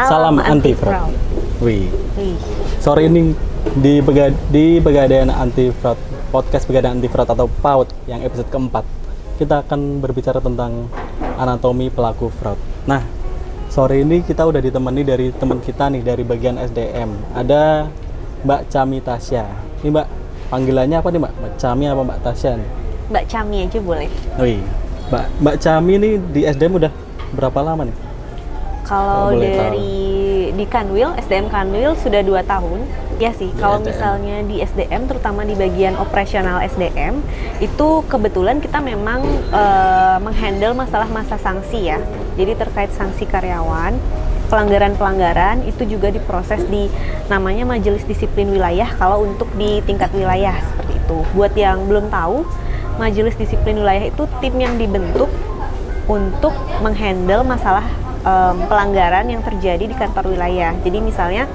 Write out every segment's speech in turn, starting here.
Salam anti fraud. Wih. Sore ini di Pegadaian Anti Fraud, podcast Pegadaian Anti Fraud atau PAUD yang episode keempat, kita akan berbicara tentang anatomi pelaku fraud. Nah, sore ini kita udah ditemani dari teman kita nih dari bagian SDM. Ada Mbak Chami Tasya. Ini Mbak, panggilannya apa nih Mbak? Mbak Chami apa Mbak Tasya nih? Mbak Chami aja boleh. Wih, Mbak Chami nih di SDM udah berapa lama nih? Kalau di Kanwil, SDM Kanwil sudah 2 tahun. Ya sih, kalau misalnya di SDM, terutama di bagian operasional SDM, itu kebetulan kita memang menghandle masalah masa sanksi ya. Jadi terkait sanksi karyawan, pelanggaran-pelanggaran itu juga diproses di namanya Majelis Disiplin Wilayah kalau untuk di tingkat wilayah seperti itu. Buat yang belum tahu, Majelis Disiplin Wilayah itu tim yang dibentuk untuk menghandle masalah pelanggaran yang terjadi di kantor wilayah. Jadi misalnya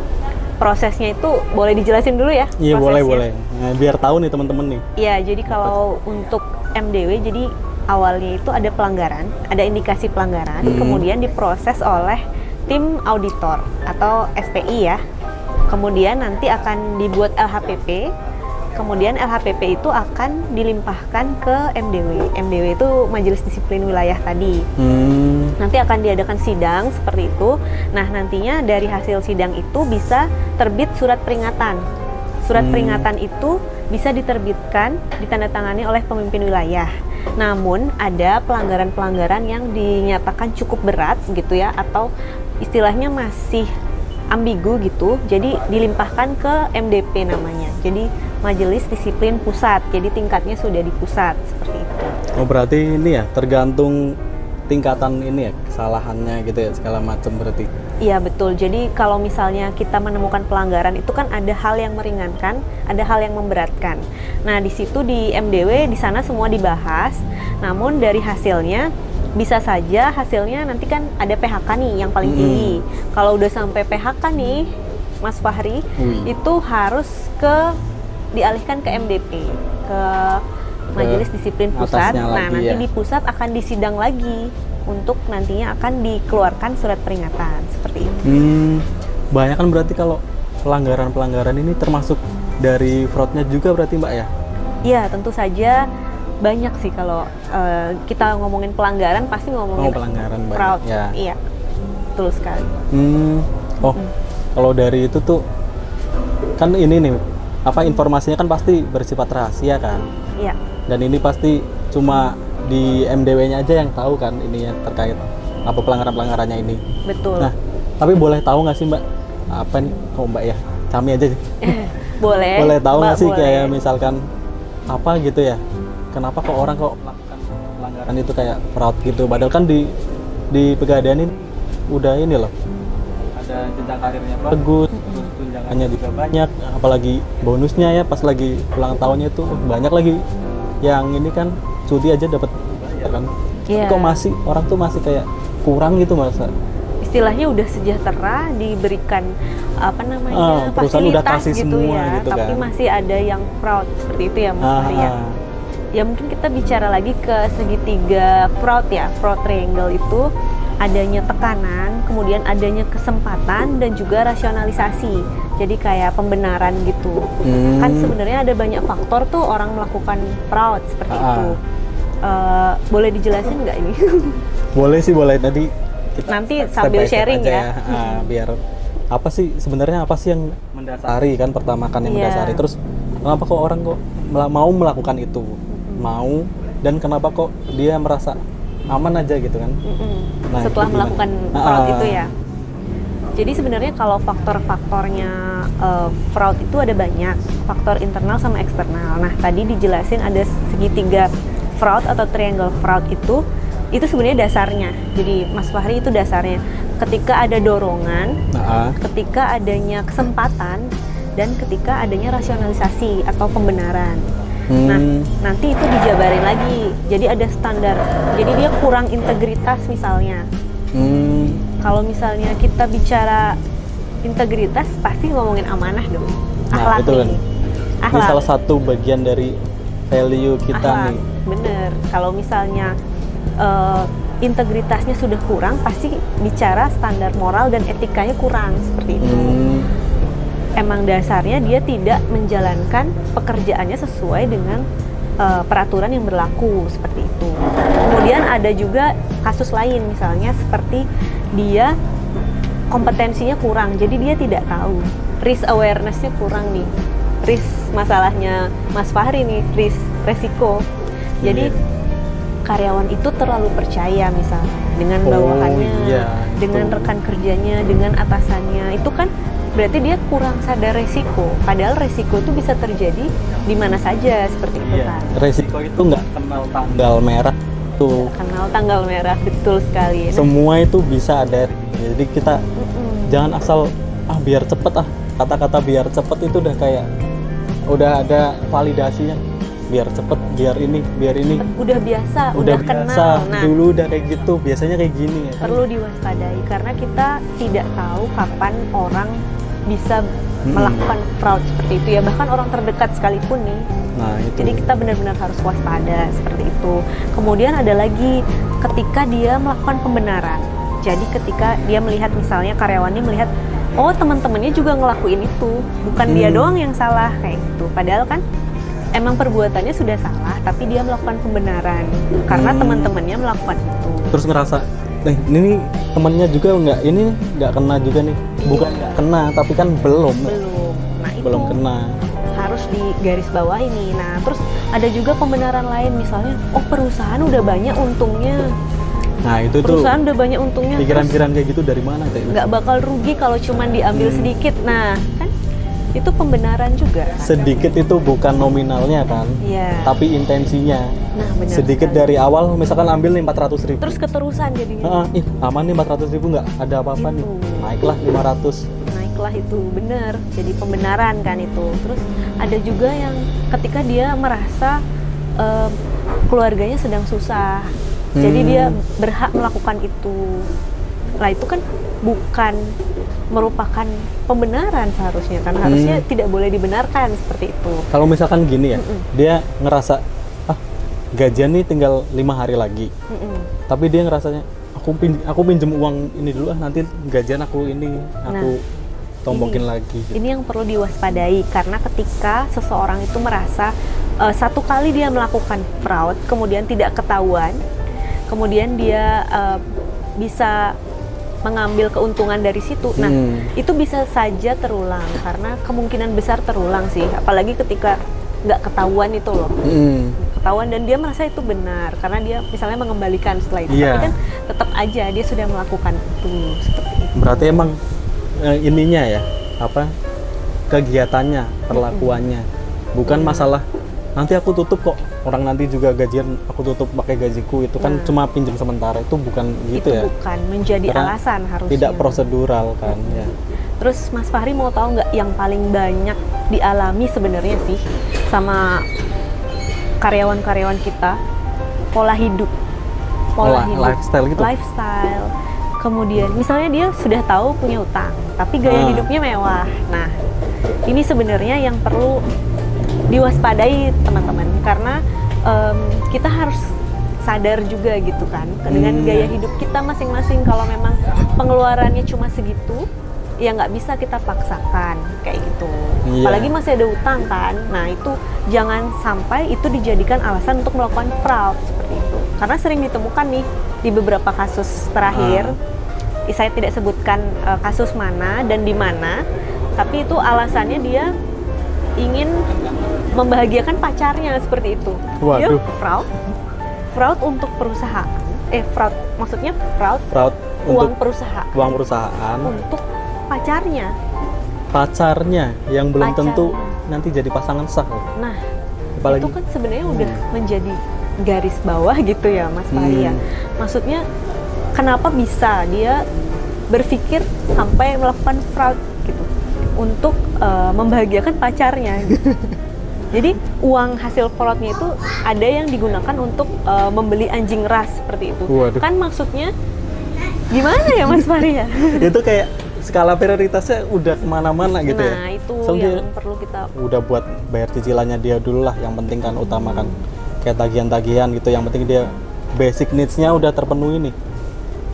prosesnya itu boleh dijelasin dulu ya? Iya, boleh. Nah, biar tahu nih teman-teman nih. Iya, jadi kalau untuk MDW, jadi awalnya itu ada pelanggaran, ada indikasi pelanggaran, kemudian diproses oleh tim auditor atau SPI ya. Kemudian nanti akan dibuat LHPP. Kemudian LHPP itu akan dilimpahkan ke MDW. MDW itu Majelis Disiplin Wilayah tadi. Nanti akan diadakan sidang seperti itu. Nah, nantinya dari hasil sidang itu bisa terbit surat peringatan. Surat peringatan itu bisa diterbitkan, ditandatangani oleh pemimpin wilayah. Namun ada pelanggaran-pelanggaran yang dinyatakan cukup berat gitu ya, atau istilahnya masih ambigu gitu. Jadi dilimpahkan ke MDP namanya. Jadi Majelis Disiplin Pusat, jadi tingkatnya sudah di pusat, seperti itu. Oh, berarti ini ya, tergantung tingkatan ini ya, kesalahannya gitu ya, segala macam berarti. Iya, betul. Jadi kalau misalnya kita menemukan pelanggaran, itu kan ada hal yang meringankan, ada hal yang memberatkan. Nah, di situ di MDW, di sana semua dibahas, namun dari hasilnya, bisa saja hasilnya nanti kan ada PHK nih yang paling tinggi. Kalau udah sampai PHK nih, Mas Fahri, itu harus dialihkan ke MDP, ke Majelis Disiplin Pusat. Nah, nanti di pusat akan disidang lagi untuk nantinya akan dikeluarkan surat peringatan seperti itu. Banyak kan berarti kalau pelanggaran-pelanggaran ini termasuk dari fraudnya juga berarti Mbak ya? Iya, tentu saja banyak sih kalau kita ngomongin pelanggaran pasti ngomongin pelanggaran fraud. Ya. Iya, betul sekali. Kalau dari itu tuh kan ini nih, informasinya kan pasti bersifat rahasia kan? Iya. Dan ini pasti cuma di MDW-nya aja yang tahu kan ini ya, terkait apa pelanggaran-pelanggarannya ini. Betul. Nah, tapi boleh tahu nggak sih Mbak, apa nih, Mbak ya, Chami aja sih. Boleh. Boleh tahu nggak sih, boleh. kayak misalkan apa gitu ya, kenapa kok orang kok melakukan pelanggaran itu kayak fraud gitu, padahal kan di Pegadaian ini udah ini loh, ada jenjang karirnya bagus, terus tunjangannya juga banyak, apalagi bonusnya ya pas lagi ulang tahunnya itu banyak lagi, yang ini kan cuti aja dapat bayar kan. Yeah. Kok masih orang tuh masih kayak kurang gitu masa? Istilahnya udah sejahtera, diberikan perusahaan udah fasilitas kasih gitu semua ya, gitu tapi kan. masih ada yang fraud seperti itu ya Mas Fahri ya. Ya mungkin kita bicara lagi ke segitiga fraud ya, fraud triangle itu adanya tekanan, kemudian adanya kesempatan dan juga rasionalisasi. Jadi kayak pembenaran gitu. Kan sebenarnya ada banyak faktor tuh orang melakukan fraud seperti itu. Boleh dijelasin nggak ini? Boleh sih, boleh. Tadi nanti sambil sharing ya. Biar apa sih sebenarnya, apa sih yang mendasari kan, pertama kan yang mendasari. Terus kenapa kok orang kok mau melakukan itu? Mau, dan kenapa kok dia merasa aman aja gitu kan? Nah, setelah melakukan fraud itu ya. Jadi sebenarnya kalau faktor-faktornya fraud itu ada banyak, faktor internal sama eksternal. Nah, tadi dijelasin ada segitiga fraud atau triangle fraud itu sebenarnya dasarnya. Jadi Mas Fahri, itu dasarnya ketika ada dorongan, ketika adanya kesempatan, dan ketika adanya rasionalisasi atau pembenaran. Nah, nanti itu dijabarin lagi. Jadi ada standar. Jadi dia kurang integritas misalnya. Kalau misalnya kita bicara integritas, pasti ngomongin amanah dong. Akhlak. Itu kan. Akhlak. Ini salah satu bagian dari value kita akhlak. nih. Bener. Kalau misalnya integritasnya sudah kurang, pasti bicara standar moral dan etikanya kurang seperti itu. Emang dasarnya dia tidak menjalankan pekerjaannya sesuai dengan peraturan yang berlaku seperti itu. Kemudian ada juga kasus lain, misalnya seperti dia kompetensinya kurang, jadi dia tidak tahu, risk awareness-nya kurang nih, risk masalahnya Mas Fahri nih, resiko. Jadi karyawan itu terlalu percaya misalnya dengan bawahannya, dengan rekan kerjanya, dengan atasannya, itu kan berarti dia kurang sadar resiko. Padahal resiko itu bisa terjadi di mana saja seperti itu kan. Resiko itu nggak kenal tanggal merah tuh. Kenal tanggal merah, betul sekali. Semua itu bisa ada. Jadi kita jangan asal biar cepet kata-kata biar cepet itu udah kayak udah ada validasinya. Biar cepet, biar ini. Udah biasa, udah kenal. Nah, dulu udah kayak gitu, biasanya kayak gini ya. Perlu diwaspadai karena kita tidak tahu kapan orang bisa melakukan fraud seperti itu ya, bahkan orang terdekat sekalipun nih. Nah, itu. Jadi kita benar-benar harus waspada seperti itu. Kemudian ada lagi ketika dia melakukan pembenaran. Jadi ketika dia melihat, misalnya karyawannya melihat, oh teman-temannya juga ngelakuin itu, bukan dia doang yang salah kayak gitu. Padahal kan emang perbuatannya sudah salah, tapi dia melakukan pembenaran karena teman-temannya melakukan itu. Terus ngerasa, ini temannya juga nggak kena juga nih. Bukan nggak kena, tapi kan belum. Nah itu belum kena. Harus digaris bawah ini. Nah terus ada juga pembenaran lain, misalnya, oh perusahaan udah banyak untungnya. Nah itu perusahaan udah banyak untungnya. Pikiran-pikiran kayak gitu dari mana? Nggak bakal rugi kalau cuman diambil sedikit. Nah kan itu pembenaran juga. Sedikit itu bukan nominalnya kan, tapi intensinya. Nah, benar sedikit sekali. Dari awal misalkan ambil nih 400.000. Terus keterusan jadinya. Aman nih 400.000, nggak ada apa-apa nih. Naiklah 500. Naiklah itu, benar. Jadi pembenaran kan itu. Terus ada juga yang ketika dia merasa keluarganya sedang susah, jadi dia berhak melakukan itu. Nah itu kan bukan merupakan pembenaran seharusnya kan, harusnya tidak boleh dibenarkan seperti itu. Kalau misalkan gini ya, dia ngerasa gajian nih tinggal 5 hari lagi, tapi dia ngerasanya aku pinjem uang ini dulu nanti gajian aku tombokin lagi. Ini yang perlu diwaspadai karena ketika seseorang itu merasa satu kali dia melakukan fraud kemudian tidak ketahuan, kemudian dia bisa mengambil keuntungan dari situ. Nah, itu bisa saja terulang karena kemungkinan besar terulang sih, apalagi ketika nggak ketahuan itu loh. Ketahuan dan dia merasa itu benar karena dia misalnya mengembalikan setelah itu, tapi kan tetap aja dia sudah melakukan itu seperti itu. Berarti emang ininya ya, kegiatannya, perlakuannya, bukan masalah nanti aku tutup kok, orang nanti juga gajian aku tutup pakai gajiku, itu kan cuma pinjam sementara, itu bukan gitu itu ya. Bukan menjadi karena alasan harusnya. Tidak prosedural kan ya. Terus Mas Fahri mau tahu nggak yang paling banyak dialami sebenarnya sih sama karyawan-karyawan kita? Pola hidup. Lifestyle gitu. Lifestyle. Kemudian misalnya dia sudah tahu punya utang, tapi gaya hidupnya mewah. Nah, ini sebenarnya yang perlu diwaspadai teman-teman, karena kita harus sadar juga gitu kan dengan gaya hidup kita masing-masing. Kalau memang pengeluarannya cuma segitu, ya nggak bisa kita paksakan kayak gitu. Apalagi masih ada utang kan. Nah itu jangan sampai itu dijadikan alasan untuk melakukan fraud seperti itu, karena sering ditemukan nih di beberapa kasus terakhir. Saya tidak sebutkan kasus mana dan di mana, tapi itu alasannya dia ingin membahagiakan pacarnya seperti itu. Waduh. Dia fraud untuk perusahaan. Fraud maksudnya fraud untuk uang perusahaan untuk pacarnya yang belum tentu nanti jadi pasangan sah. Nah, apalagi itu kan sebenarnya udah menjadi garis bawah gitu ya Mas Fahri ya. Maksudnya kenapa bisa dia berpikir sampai melakukan fraud gitu untuk membahagiakan pacarnya gitu. Jadi uang hasil fraudnya itu ada yang digunakan untuk membeli anjing ras seperti itu. Waduh. Kan maksudnya gimana ya Mas Fahri ya? Itu kayak skala prioritasnya udah kemana-mana gitu ya. Nah itu Soalnya yang perlu kita udah buat bayar cicilannya dia dulu lah, yang penting kan utamakan kayak tagihan-tagihan gitu, yang penting dia basic needs-nya udah terpenuhi nih,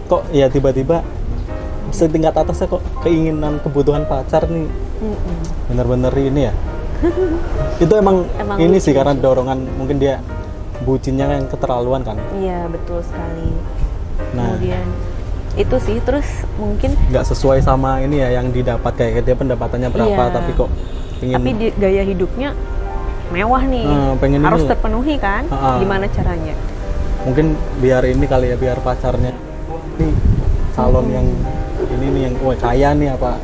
kok ya tiba-tiba setingkat atasnya kok keinginan kebutuhan pacar nih bener-bener ini ya. Itu emang ini sih karena dorongan, mungkin dia bucinnya yang keterlaluan kan. Iya betul sekali. Nah, Kemudian itu sih, terus mungkin nggak sesuai sama ini ya yang didapat, kayak dia pendapatannya berapa iya, tapi kok ingin, tapi gaya hidupnya mewah nih, pengen harus ini, terpenuhi kan. Gimana caranya? mungkin biar ini kali ya, biar pacarnya nih calon yang ini nih, yang kaya nih apa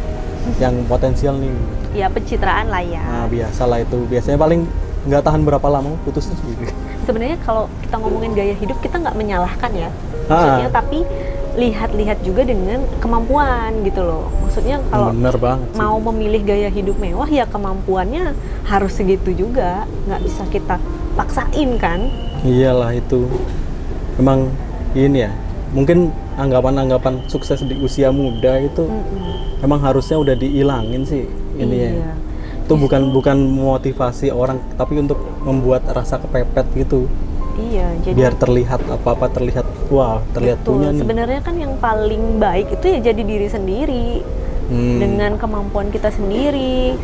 yang potensial nih Ya pencitraan lah ya. nah biasalah itu, biasanya paling nggak tahan berapa lama putus tuh gitu. Sebenarnya kalau kita ngomongin gaya hidup, kita nggak menyalahkan ya maksudnya, tapi lihat-lihat juga dengan kemampuan gitu loh. Maksudnya kalau bener banget sih. mau memilih gaya hidup mewah ya kemampuannya harus segitu juga, nggak bisa kita paksain kan. Iyalah itu memang ini ya, mungkin anggapan-anggapan sukses di usia muda itu emang harusnya udah dihilangin sih ini ya. Iya. Itu bukan motivasi orang, tapi untuk membuat rasa kepepet gitu. Iya, jadi Biar terlihat apa-apa terlihat, wah terlihat betul. punya nih. Sebenarnya kan yang paling baik itu ya jadi diri sendiri dengan kemampuan kita sendiri.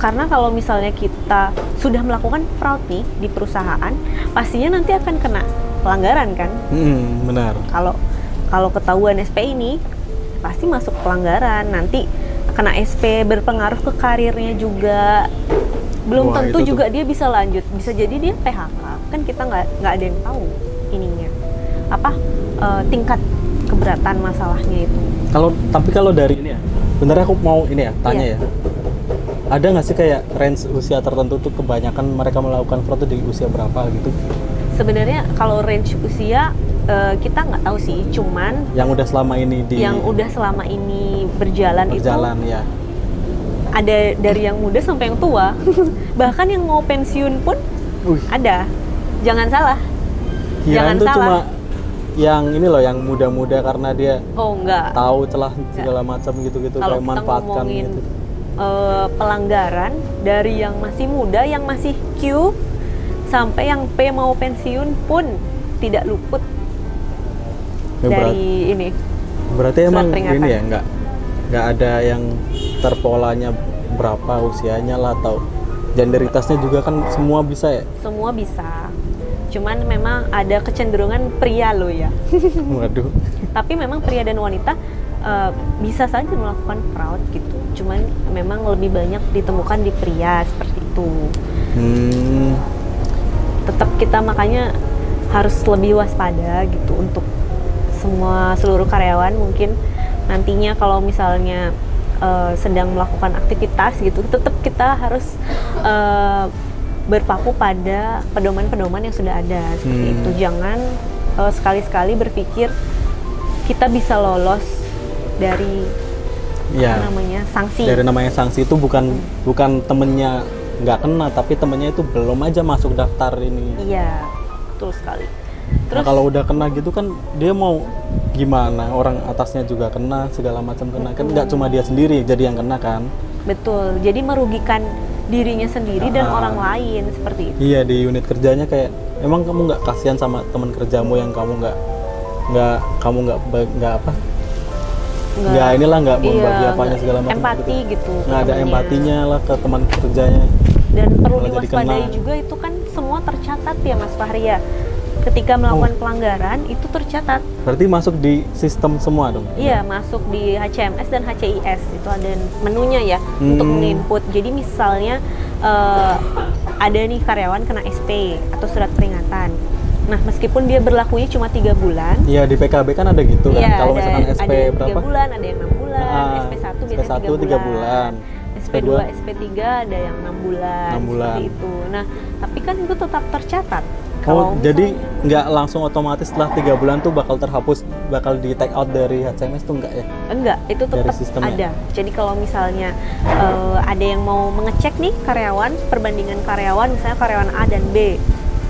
Karena kalau misalnya kita sudah melakukan fraud nih di perusahaan, pastinya nanti akan kena pelanggaran kan. Benar. Kalau ketahuan SP ini pasti masuk pelanggaran, nanti kena SP, berpengaruh ke karirnya juga. Belum Wah, tentu itu juga dia bisa lanjut, bisa jadi dia PHK, kan kita nggak ada yang tahu ininya apa tingkat keberatan masalahnya itu. Tapi kalau dari ini ya, benernya aku mau ini ya tanya Iya. ya, ada nggak sih kayak range usia tertentu tuh kebanyakan mereka melakukan fraud tuh di usia berapa gitu? Sebenarnya kalau range usia kita nggak tahu sih, cuman Yang udah selama ini berjalan itu ya. ada dari yang muda sampai yang tua. Bahkan yang mau pensiun pun ada. Jangan salah. Kirain tuh cuma yang ini loh, yang muda-muda karena dia enggak tahu celah segala macam gitu-gitu, kalau kayak kita manfaatkan ngomongin gitu. Pelanggaran dari yang masih muda, yang masih Q, sampai yang P mau pensiun pun tidak luput dari ini. Berarti emang peringatan. ini ya, nggak ada yang terpolanya berapa usianya lah, atau genderitasnya juga kan semua bisa ya? Semua bisa. Cuman memang ada kecenderungan pria loh ya. Waduh. Tapi memang pria dan wanita bisa saja melakukan fraud gitu. Cuman memang lebih banyak ditemukan di pria seperti itu. Tetap kita makanya harus lebih waspada gitu untuk seluruh karyawan. Mungkin nantinya kalau misalnya sedang melakukan aktivitas gitu, tetap kita harus berpaku pada pedoman-pedoman yang sudah ada seperti itu. Jangan sekali-sekali berpikir kita bisa lolos dari sanksi. Dari namanya sanksi itu bukan temennya nggak kena, tapi temennya itu belum aja masuk daftar ini. Iya, betul sekali. Nah, Terus kalau udah kena gitu kan dia mau gimana? Orang atasnya juga kena, segala macam kena. Kan nggak cuma dia sendiri jadi yang kena kan? Betul. Jadi merugikan dirinya sendiri dan orang lain seperti itu. Iya, di unit kerjanya kayak emang kamu nggak kasihan sama teman kerjamu yang kamu nggak membagi apanya segala macam. Empati gitu. Nggak ada empatinya lah ke teman kerjanya. Dan perlu Malah jadi diwaspadai kena. juga, itu kan semua tercatat ya Mas Fahri ya. Ketika melakukan pelanggaran itu tercatat. Berarti masuk di sistem semua dong? Iya, masuk di HCMS dan HCIS. Itu ada menunya ya untuk menginput. Jadi misalnya ada nih karyawan kena SP atau surat peringatan. Nah, meskipun dia berlakunya cuma 3 bulan. Iya, di PKB kan ada gitu kan. Iya, Kalau misalkan SP ada yang berapa? 3 bulan, ada yang 6 bulan. SP1 biasanya 3 bulan. SP2, SP3 ada yang 6 bulan. 6 bulan. Seperti itu. Nah, tapi kan itu tetap tercatat. Jadi nggak langsung otomatis setelah 3 bulan tuh bakal terhapus, bakal di take out dari HCMS tuh enggak ya? Enggak, itu tetap ada. Jadi kalau misalnya ada yang mau mengecek nih karyawan, perbandingan karyawan, misalnya karyawan A dan B.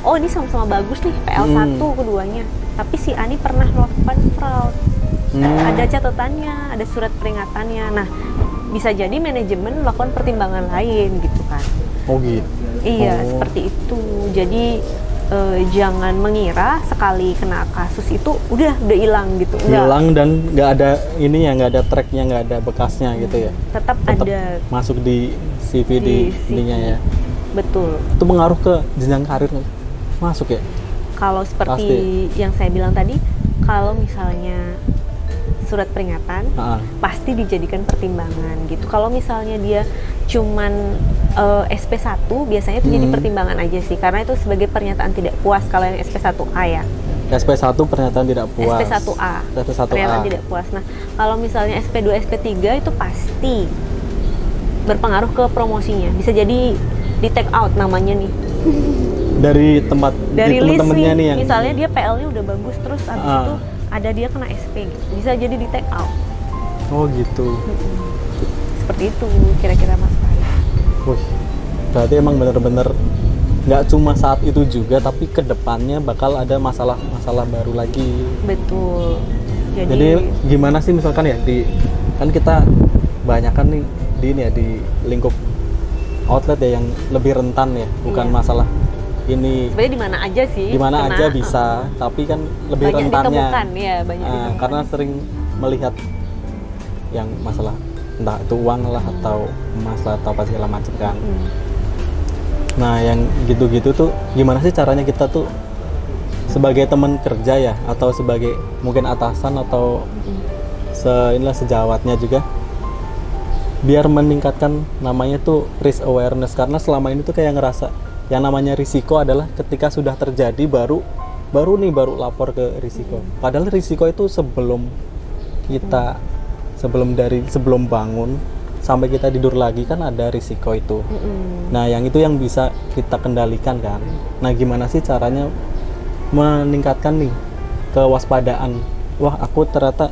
Oh, ini sama-sama bagus nih, PL1 keduanya. Tapi si A ini pernah melakukan fraud. Ada catatannya, ada surat peringatannya. Nah, bisa jadi manajemen melakukan pertimbangan lain gitu kan. Oh gitu. Iya, seperti itu. Jadi jangan mengira sekali kena kasus itu udah hilang gitu. Hilang dan nggak ada ini ya, nggak ada tracknya, nggak ada bekasnya gitu ya. Tetap ada masuk di CV di ininya ya. Betul. Itu pengaruh ke jenjang karir nggak? Masuk ya? Kalau seperti yang saya bilang tadi, kalau misalnya surat peringatan pasti dijadikan pertimbangan gitu. Kalau misalnya dia cuman SP1 biasanya itu jadi pertimbangan aja sih, karena itu sebagai pernyataan tidak puas kalau yang SP1A ya. SP1 pernyataan tidak puas. SP1A. SP1A. Pernyataan tidak puas. Nah, kalau misalnya SP2, SP3 itu pasti berpengaruh ke promosinya. Bisa jadi di take out namanya nih. Dari tempat dari temen-temennya nih yang misalnya dia PL-nya udah bagus, terus habis itu ada dia kena SP gitu. Bisa jadi di take out. Oh gitu. Seperti itu kira-kira Mas Fahri. Wih, berarti emang bener-bener nggak cuma saat itu juga, tapi kedepannya bakal ada masalah-masalah baru lagi. Betul. Jadi gimana sih misalkan ya kan kita banyak kan nih di ini ya, di lingkup outlet ya yang lebih rentan ya, bukan masalah ini. Sebenarnya di mana aja sih? Di mana aja bisa, tapi kan lebih banyak rentannya. Ditemukan, ya, banyak ditemukan. Karena sering melihat yang masalah entah itu uang lah atau masalah atau apa segala macam kan. Nah yang gitu-gitu tuh gimana sih caranya kita tuh sebagai teman kerja ya, atau sebagai mungkin atasan atau sejawatnya juga, biar meningkatkan namanya tuh risk awareness. Karena selama ini tuh kayak ngerasa yang namanya risiko adalah ketika sudah terjadi baru lapor ke risiko. Padahal risiko itu sebelum bangun sampai kita tidur lagi kan ada risiko itu. Nah yang itu yang bisa kita kendalikan kan. Nah gimana sih caranya meningkatkan nih kewaspadaan? Wah, aku ternyata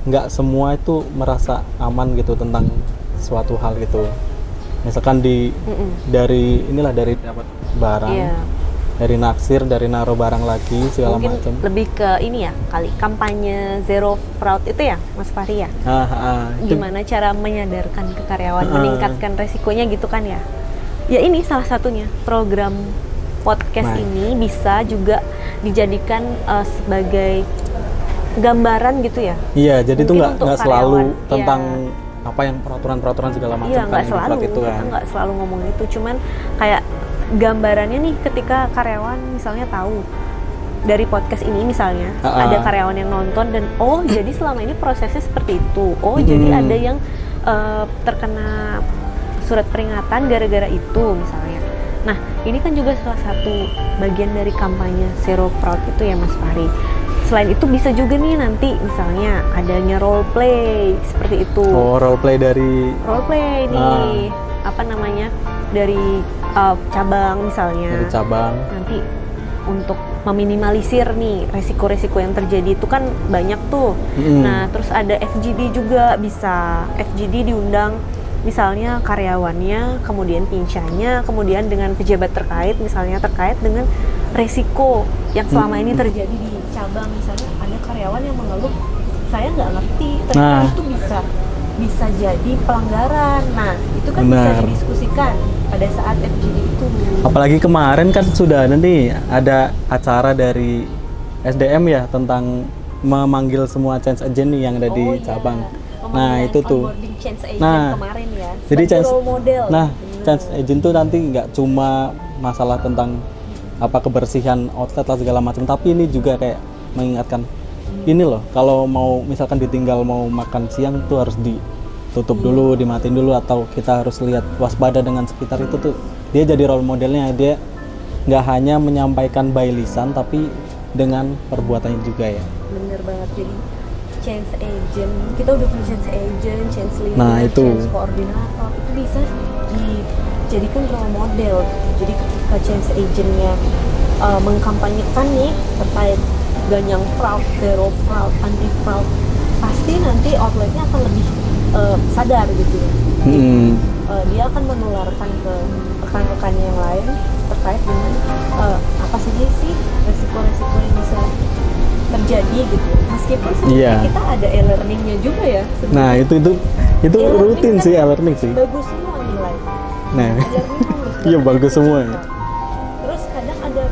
nggak semua itu merasa aman gitu tentang suatu hal gitu. Misalkan dari dapat barang, dari naksir, dari naruh barang lagi segala macam. Mungkin lebih ke ini ya kali, kampanye zero fraud itu ya Mas Fahri ya. Gimana cara menyadarkan ke karyawan, meningkatkan resikonya gitu kan ya. Ya ini salah satunya program podcast ini bisa juga dijadikan sebagai gambaran gitu ya. Iya, jadi itu nggak selalu karyawan, tentang apa yang peraturan segala macam. Iya, nggak selalu. Itu kan. Kita nggak selalu ngomong itu, cuman kayak gambarannya nih ketika karyawan misalnya tahu dari podcast ini misalnya ada karyawan yang nonton dan jadi selama ini prosesnya seperti itu. Jadi ada yang terkena surat peringatan gara-gara itu misalnya. Nah, ini kan juga salah satu bagian dari kampanye zero fraud itu ya Mas Fahri. Selain itu bisa juga nih nanti misalnya adanya role play seperti itu. Role play dari nih apa namanya dari cabang misalnya. Dari cabang. Nanti untuk meminimalisir nih resiko-resiko yang terjadi itu kan banyak tuh. Nah terus ada FGD juga bisa. FGD diundang misalnya karyawannya, kemudian pincanya, kemudian dengan pejabat terkait misalnya terkait dengan resiko yang selama ini terjadi di cabang. Misalnya ada karyawan yang mengeluh, saya nggak ngerti ternyata itu bisa jadi pelanggaran. Nah itu kan bisa didiskusikan pada saat FGD itu. Apalagi kemarin kan sudah ada acara dari SDM ya tentang memanggil semua change agent nih yang ada di cabang. Nah itu tuh. Kemarin ya. Jadi role model. change agent tuh nanti nggak cuma masalah tentang apa kebersihan outlet lah segala macam, tapi ini juga kayak mengingatkan ini loh, kalau mau misalkan ditinggal mau makan siang tuh harus ditutup dulu, dimatiin dulu, atau kita harus lihat waspada dengan sekitar itu tuh. Dia jadi role modelnya, dia nggak hanya menyampaikan by lisan tapi dengan perbuatannya juga ya. Bener banget, jadi change agent, kita udah punya change agent, change leader, change koordinator, itu bisa dijadikan role model. Jadi ketika change agentnya mengkampanyekan nih terkait ganyang fraud, zero fraud, anti fraud, pasti nanti outletnya akan lebih sadar gitu ya. Dia akan menularkan ke rekan-rekannya yang lain terkait dengan apa saja sih resiko-resiko yang bisa terjadi gitu. Meskipun sebenarnya kita ada e-learningnya juga ya sebenarnya. Nah itu rutin sih e-learning sih. Bagus semua nilai. Nah iya bagus semua. Terus kadang ada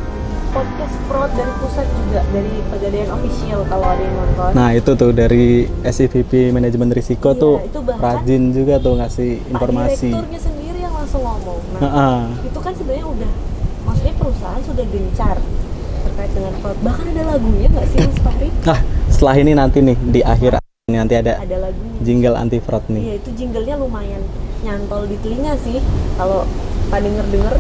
fraud dari pusat juga, dari Pegadaian Official kalau ada yang nonton. Nah itu tuh dari SCVP Manajemen Risiko Iya, tuh itu bahkan rajin juga tuh ngasih informasi. Pak direkturnya sendiri yang langsung ngomong. Nah, Heeh. itu kan sebenarnya udah, maksudnya perusahaan sudah gencar terkait dengan fraud. Bahkan ada lagunya nggak sih Mas Fahri? Nah setelah ini nanti nih di akhir ini nanti ada Ada lagunya. jingle anti fraud Iya, nih. itu jinglenya lumayan nyantol di telinga sih kalau Pak denger-denger.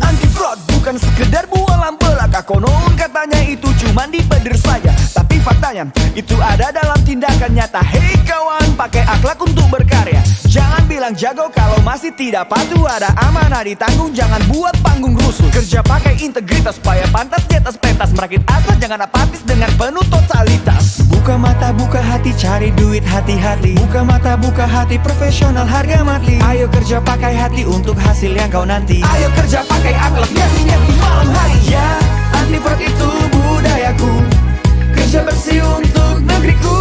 Anti-fraud bukan sekedar bualan belaka. Konon katanya itu cuma dipeder saja, tapi faktanya itu ada dalam tindakan nyata. Hei kawan, pakai akhlak untuk berkarya. Jangan bilang jago kalau masih tidak patuh. Ada amanah ditanggung, jangan buat panggung rusuh. Kerja pakai integritas supaya pantas di atas pentas. Merakit asa, jangan apatis dengan penuh totalitas. Buka mata, buka hati, cari duit hati-hati. Buka mata, buka hati, profesional harga mati. Ayo kerja pakai hati untuk hasil yang kau nanti. Ayo kerja pakai akhlak, nyati-nyati malam hari. Ya, anti fraud itu budayaku. Kerja bersih untuk negeriku.